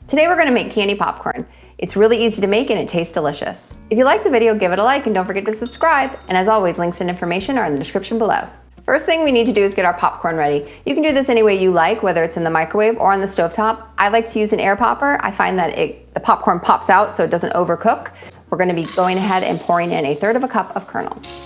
Today we're gonna make candy popcorn. It's really easy to make and it tastes delicious. If you like the video, give it a like and don't forget to subscribe. And as always, links and information are in the description below. First thing we need to do is get our popcorn ready. You can do this any way you like, whether it's in the microwave or on the stovetop. I like to use an air popper. I find that the popcorn pops out so it doesn't overcook. We're gonna be going ahead and pouring in 1/3 cup of kernels.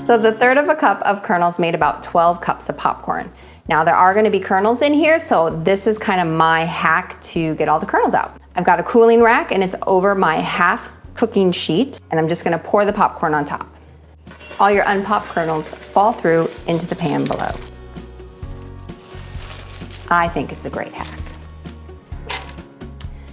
So the 1/3 cup of kernels made about 12 cups of popcorn. Now there are gonna be kernels in here, so this is kind of my hack to get all the kernels out. I've got a cooling rack and it's over my half cooking sheet, and I'm just gonna pour the popcorn on top. All your unpopped kernels fall through into the pan below. I think it's a great hack.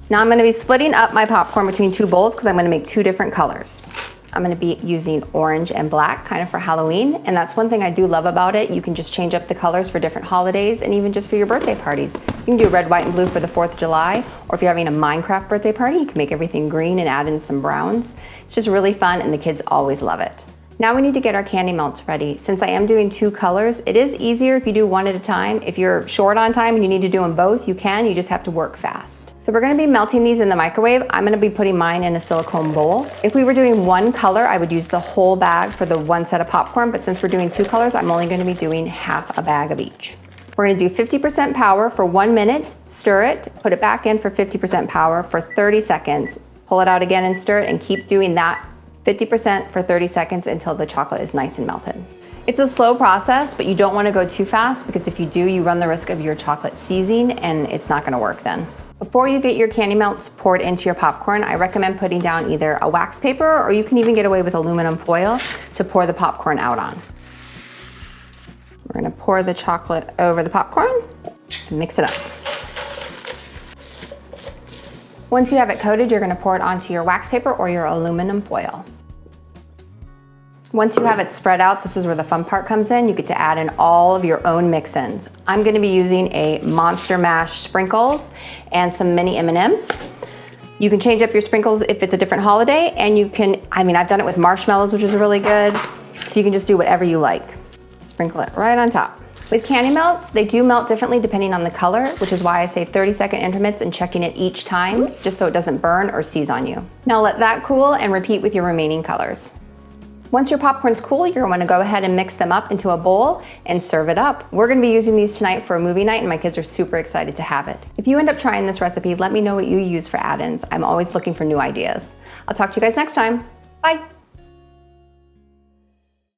Now I'm gonna be splitting up my popcorn between 2 bowls because I'm gonna make 2 different colors. I'm gonna be using orange and black kind of for Halloween, and that's one thing I do love about it. You can just change up the colors for different holidays and even just for your birthday parties. You can do red, white, and blue for the 4th of July, or if you're having a Minecraft birthday party, you can make everything green and add in some browns. It's just really fun and the kids always love it. Now we need to get our candy melts ready. Since I am doing 2 colors, it is easier if you do one at a time. If you're short on time and you need to do them both, you can, you just have to work fast. So we're gonna be melting these in the microwave. I'm gonna be putting mine in a silicone bowl. If we were doing 1 color, I would use the whole bag for the 1 set of popcorn, but since we're doing 2 colors, I'm only gonna be doing half a bag of each. We're gonna do 50% power for 1 minute, stir it, put it back in for 50% power for 30 seconds, pull it out again and stir it, and keep doing that 50% for 30 seconds until the chocolate is nice and melted. It's a slow process, but you don't want to go too fast because if you do, you run the risk of your chocolate seizing and it's not going to work then. Before you get your candy melts poured into your popcorn, I recommend putting down either a wax paper or you can even get away with aluminum foil to pour the popcorn out on. We're going to pour the chocolate over the popcorn and mix it up. Once you have it coated, you're gonna pour it onto your wax paper or your aluminum foil. Once you have it spread out, this is where the fun part comes in. You get to add in all of your own mix-ins. I'm gonna be using a Monster Mash sprinkles and some mini M&Ms. You can change up your sprinkles if it's a different holiday, and you can, I've done it with marshmallows, which is really good. So you can just do whatever you like. Sprinkle it right on top. With candy melts, they do melt differently depending on the color, which is why I say 30-second increments and checking it each time, just so it doesn't burn or seize on you. Now let that cool and repeat with your remaining colors. Once your popcorn's cool, you're gonna go ahead and mix them up into a bowl and serve it up. We're gonna be using these tonight for a movie night and my kids are super excited to have it. If you end up trying this recipe, let me know what you use for add-ins. I'm always looking for new ideas. I'll talk to you guys next time. Bye.